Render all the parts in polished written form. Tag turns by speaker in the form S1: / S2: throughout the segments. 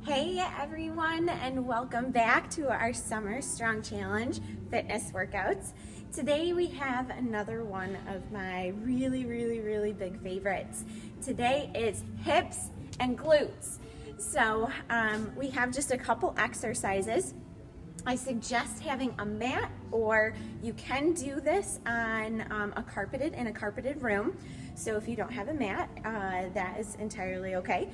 S1: Hey everyone, and welcome back to our Summer Strong Challenge fitness workouts. Today we have another one of my really big favorites. Today is hips and glutes. So we have just a couple exercises. I suggest having a mat, or you can do this on a carpeted room. So if you don't have a mat, that is entirely okay.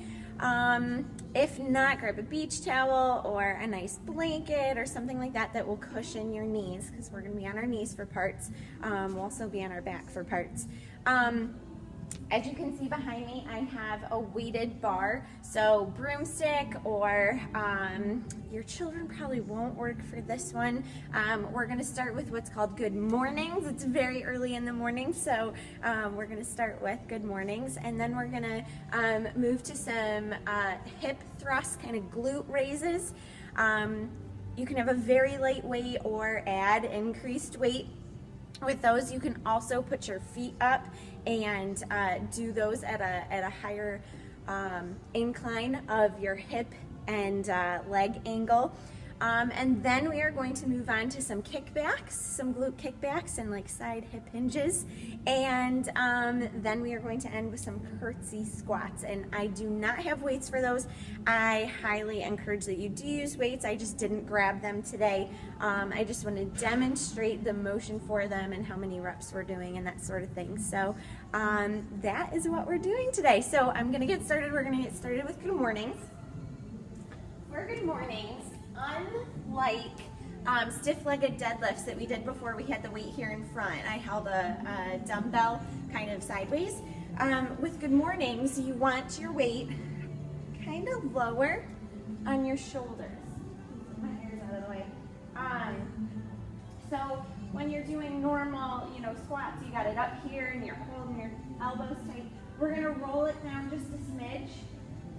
S1: If not, grab a beach towel or a nice blanket or something like that that will cushion your knees, because we're going to be on our knees for parts. We'll also be on our back for parts. As you can see behind me, I have a weighted bar, so broomstick, or your children probably won't work for this one. We're going to start with what's called good mornings. It's very early in the morning, so we're going to start with good mornings, and then we're going to move to some hip thrusts, kind of glute raises. You can have a very light weight or add increased weight. With those, you can also put your feet up and do those at a higher incline of your hip and leg angle. And then we are going to move on to some kickbacks, some glute kickbacks and like side hip hinges. And then we are going to end with some curtsy squats. And I do not have weights for those. I highly encourage that you do use weights. I just didn't grab them today. I just want to demonstrate the motion for them and how many reps we're doing and that sort of thing. So that is what we're doing today. So I'm going to get started. We're going to get started with good mornings. For good mornings, unlike stiff-legged deadlifts that we did before we had the weight here in front, I held a dumbbell kind of sideways. With good mornings, you want your weight kind of lower on your shoulders. My hair's out of the way. So when you're doing normal, squats, you got it up here and you're holding your elbows tight. We're gonna roll it down just a smidge,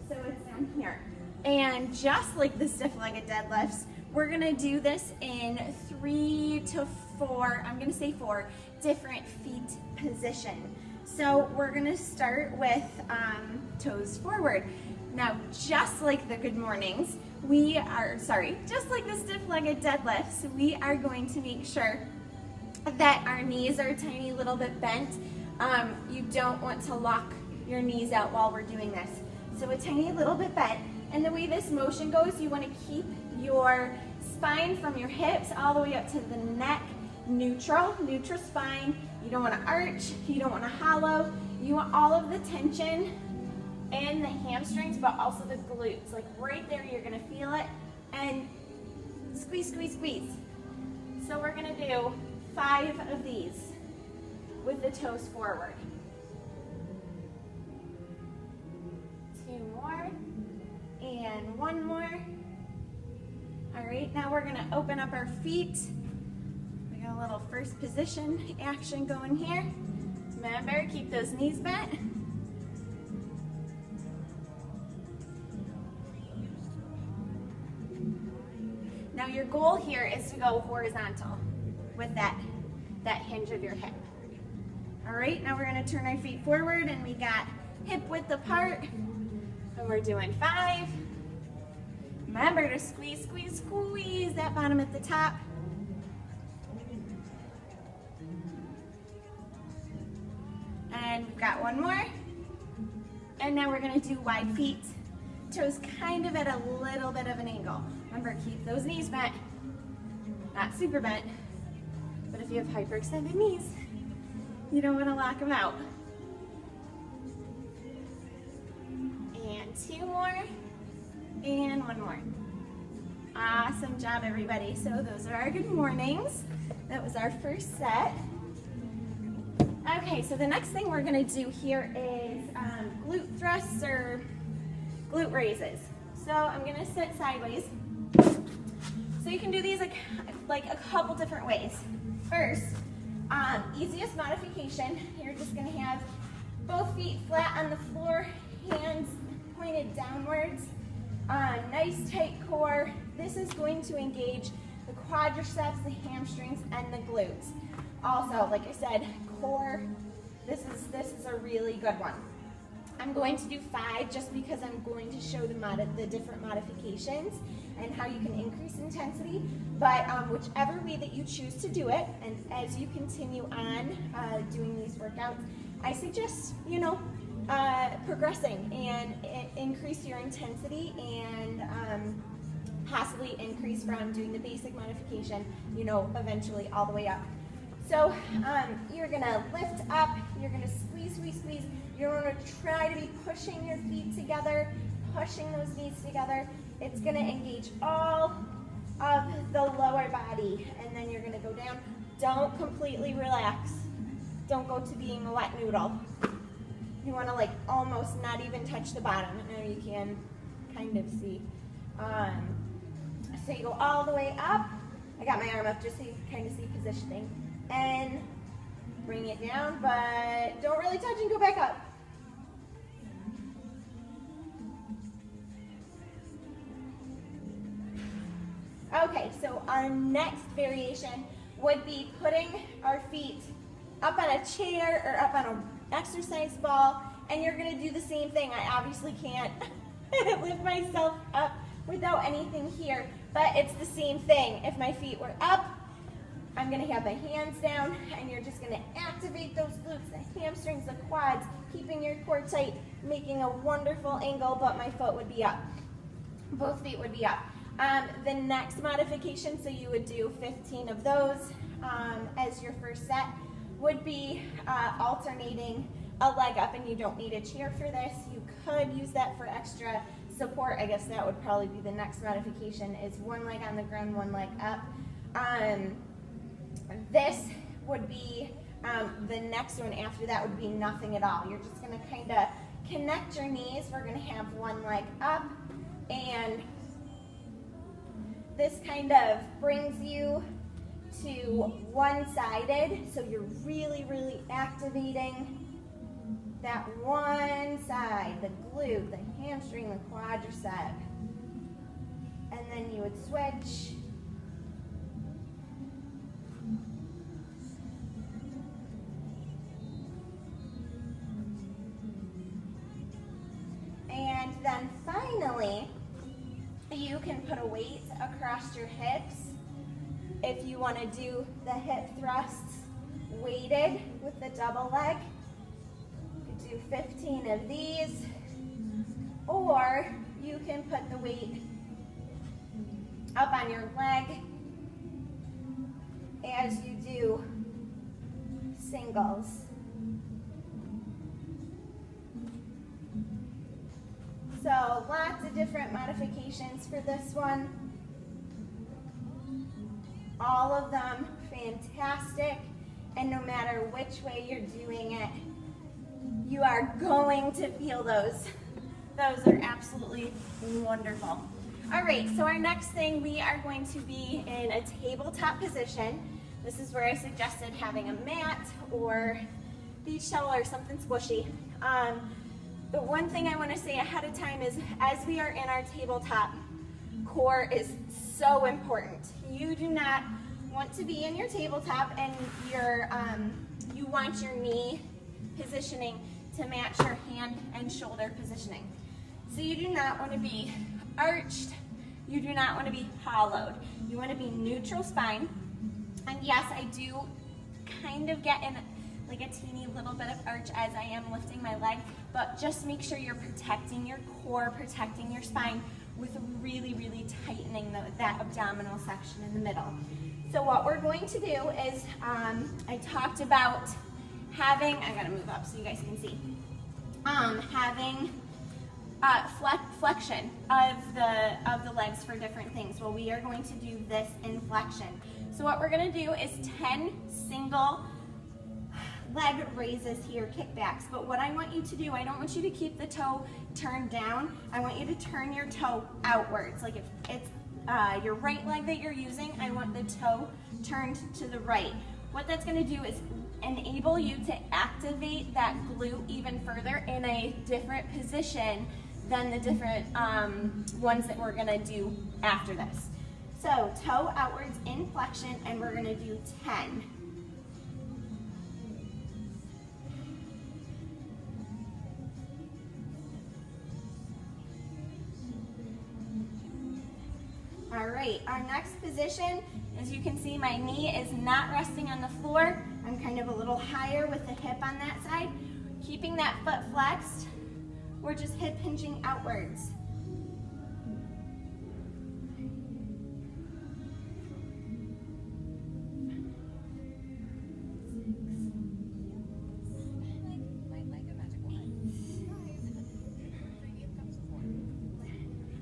S1: so it's down here. And just like the stiff-legged deadlifts, we're gonna do this in 3 to 4, I'm gonna say 4 different feet position. So we're gonna start with toes forward. Now, just like the good mornings, just like the stiff-legged deadlifts, we are going to make sure that our knees are a tiny little bit bent. You don't want to lock your knees out while we're doing this. So a tiny little bit bent. And the way this motion goes, you want to keep your spine from your hips all the way up to the neck, neutral spine. You don't want to arch, you don't want to hollow. You want all of the tension in the hamstrings, but also the glutes. Like right there, you're going to feel it. And squeeze, squeeze, squeeze. So we're going to do 5 of these with the toes forward. 2 more. And 1 more. All right, now we're gonna open up our feet. We got a little first position action going here. Remember, keep those knees bent. Now your goal here is to go horizontal with that hinge of your hip. All right, now we're gonna turn our feet forward, and we got hip width apart. And we're doing 5. Remember to squeeze, squeeze, squeeze that bottom at the top. And we've got 1 more. And now we're going to do wide feet. Toes kind of at a little bit of an angle. Remember, keep those knees bent. Not super bent. But if you have hyperextended knees, you don't want to lock them out. And 2 more, and 1 more. Awesome job, everybody. So those are our good mornings. That was our first set. Okay, so the next thing we're gonna do here is glute thrusts or glute raises. So I'm gonna sit sideways. So you can do these like a couple different ways. First, easiest modification, you're just gonna have both feet flat on the floor, hands pointed downwards, nice tight core. This is going to engage the quadriceps, the hamstrings, and the glutes. Also, like I said, core, this is a really good one. I'm going to do 5 just because I'm going to show the different modifications and how you can increase intensity, but whichever way that you choose to do it, and as you continue on doing these workouts, I suggest, you know, progressing and increase your intensity and possibly increase from doing the basic modification, you know, eventually all the way up. So you're gonna lift up, you're gonna squeeze, squeeze, squeeze. You're gonna try to be pushing your feet together, pushing those knees together. It's gonna engage all of the lower body, and then you're gonna go down. Don't completely relax. Don't go to being a wet noodle. You wanna like almost not even touch the bottom. Now you can kind of see. So you go all the way up. I got my arm up just so you can kind of see positioning. And bring it down, but don't really touch and go back up. Okay, so our next variation would be putting our feet up on a chair or up on an exercise ball, and you're gonna do the same thing. I obviously can't lift myself up without anything here, but it's the same thing. If my feet were up, I'm gonna have my hands down, and you're just gonna activate those glutes, the hamstrings, the quads, keeping your core tight, making a wonderful angle, but my foot would be up. Both feet would be up. The next modification, so you would do 15 of those as your first set, would be alternating a leg up, and you don't need a chair for this. You could use that for extra support. I guess that would probably be the next modification, is one leg on the ground, one leg up. This would be, the next one after that would be nothing at all. You're just gonna kind of connect your knees. We're gonna have one leg up, and this kind of brings you to one-sided, so you're really, really activating that one side, the glute, the hamstring, the quadricep. And then you would switch. And then finally, you can put a weight across your hips. If you want to do the hip thrusts weighted with the double leg, you could do 15 of these, or you can put the weight up on your leg as you do singles. So lots of different modifications for this one. All of them fantastic, and no matter which way you're doing it, you are going to feel those. Those are absolutely wonderful. All right, so our next thing, we are going to be in a tabletop position. This is where I suggested having a mat or beach towel or something squishy. The one thing I want to say ahead of time is, as we are in our tabletop, core is so important. You do not want to be in your tabletop and you want your knee positioning to match your hand and shoulder positioning. So you do not want to be arched. You do not want to be hollowed. You want to be neutral spine. And yes, I do kind of get in like a teeny little bit of arch as I am lifting my leg, but just make sure you're protecting your core, protecting your spine with really, really tightening that abdominal section in the middle. So what we're going to do is, I talked about having, I'm gonna move up so you guys can see, having flexion of the legs for different things. Well, we are going to do this in flexion. So what we're gonna do is 10 single leg raises here, kickbacks. But what I want you to do, I don't want you to keep the toe turned down. I want you to turn your toe outwards. Like if it's your right leg that you're using, I want the toe turned to the right. What that's going to do is enable you to activate that glute even further in a different position than the different ones that we're going to do after this. So toe outwards in flexion, and we're going to do 10. All right, our next position, as you can see, my knee is not resting on the floor. I'm kind of a little higher with the hip on that side. Keeping that foot flexed, we're just hip hinging outwards.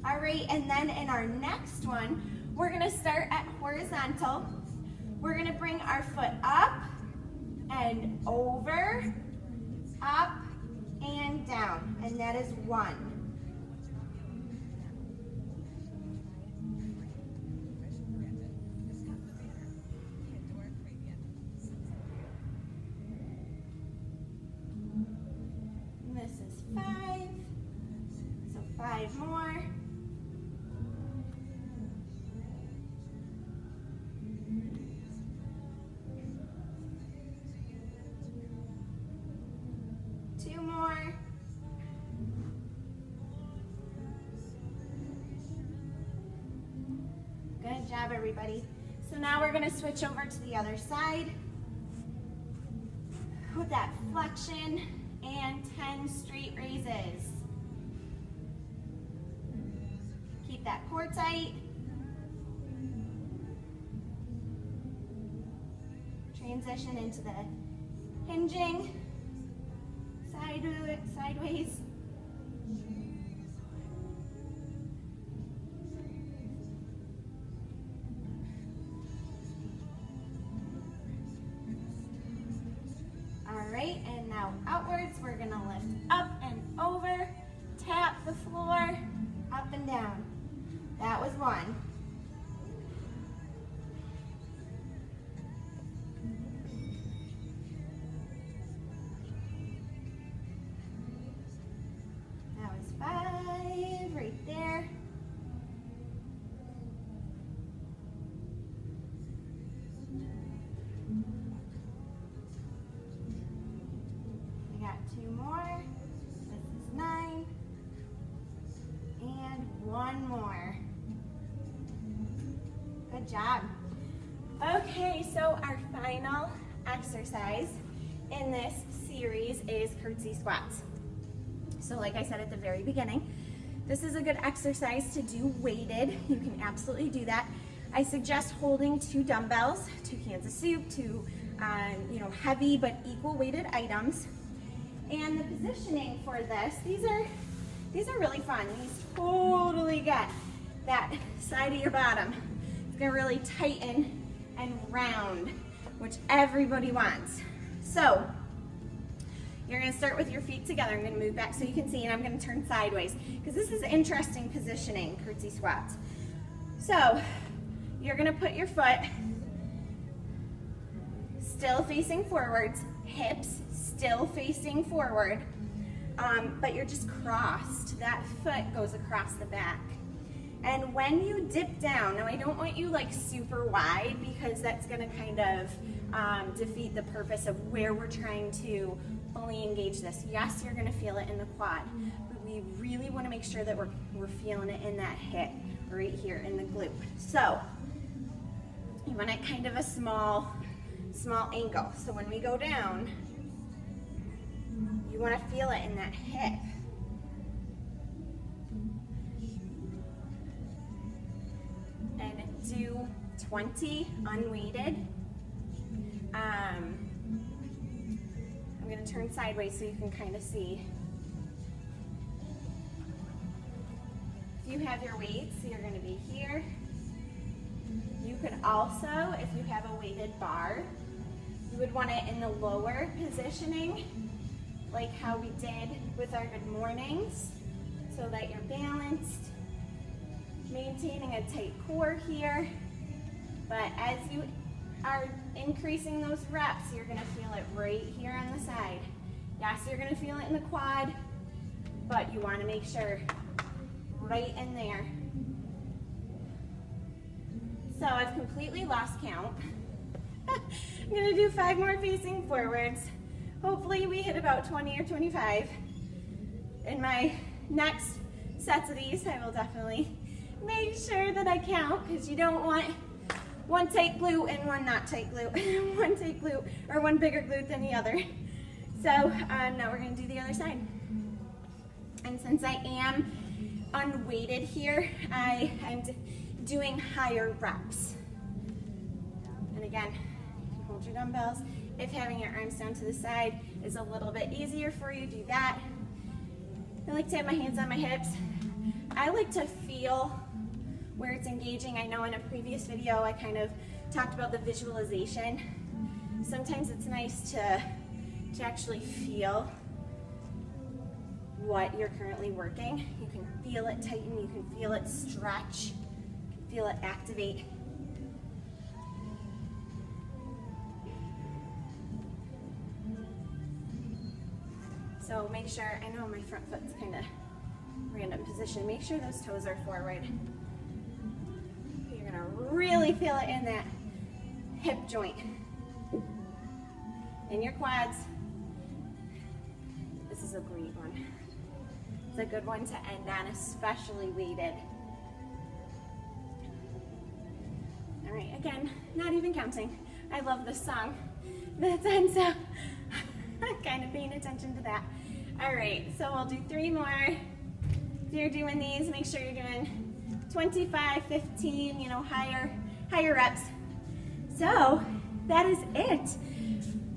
S1: All right, and then in our next one, we're gonna start at horizontal. We're gonna bring our foot up and over, up and down, and that is 1. And this is 5, so 5 more. Good job, everybody. So now we're gonna switch over to the other side with that flexion and 10 straight raises. Keep that core tight. Transition into the hinging, sideways. Alright, and now outwards, we're gonna lift up and over, tap the floor, up and down. That was 1. That was 5 right there. We got 2 more. This is 9. And 1 more. Good job. Okay, so our final exercise in this series is curtsy squats. So like I said at the very beginning, this is a good exercise to do weighted. You can absolutely do that. I suggest holding 2 dumbbells, 2 cans of soup, 2 heavy but equal weighted items. And the positioning for this, these are really fun. These totally get that side of your bottom. It's gonna really tighten and round, which everybody wants. So you're gonna start with your feet together. I'm gonna move back so you can see, and I'm gonna turn sideways because this is interesting positioning, curtsy squats. So you're gonna put your foot still facing forwards, hips still facing forward, but you're just crossed. That foot goes across the back. And when you dip down, now I don't want you like super wide because that's gonna kind of defeat the purpose of where we're trying to fully engage this. Yes, you're gonna feel it in the quad, but we really wanna make sure that we're feeling it in that hip right here in the glute. So you want it kind of a small angle. So when we go down, you want to feel it in that hip. And do 20 unweighted. I'm going to turn sideways so you can kind of see. If you have your weights, you're going to be here. You could also, if you have a weighted bar, you would want it in the lower positioning, like how we did with our good mornings, so that you're balanced, maintaining a tight core here. But as you are increasing those reps, you're gonna feel it right here on the side. Yes, you're gonna feel it in the quad, but you wanna make sure right in there. So I've completely lost count. I'm gonna do 5 more facing forwards. Hopefully we hit about 20 or 25. In my next sets of these, I will definitely make sure that I count, because you don't want one tight glute and one not tight glute. One tight glute or one bigger glute than the other. So now we're going to do the other side. And since I am unweighted here, I am doing higher reps. And again, you can hold your dumbbells. If having your arms down to the side is a little bit easier for you, do that. I like to have my hands on my hips. I like to feel where it's engaging. I know in a previous video I kind of talked about the visualization. Sometimes it's nice to actually feel what you're currently working. You can feel it tighten, you can feel it stretch, you can feel it activate. So make sure, I know my front foot's kind of random position, make sure those toes are forward. You're gonna really feel it in that hip joint, in your quads. This is a great one. It's a good one to end on, especially weighted. All right, again, not even counting. I love this song that's on, so I'm kind of paying attention to that. All right, so we'll do 3 more. If you're doing these, make sure you're doing 25, 15, you know, higher reps. So that is it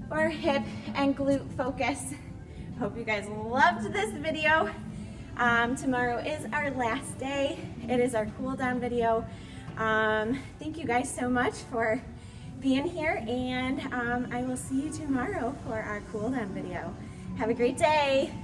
S1: for hip and glute focus. Hope you guys loved this video. Tomorrow is our last day. It is our cool down video. Thank you guys so much for being here, and I will see you tomorrow for our cool down video. Have a great day.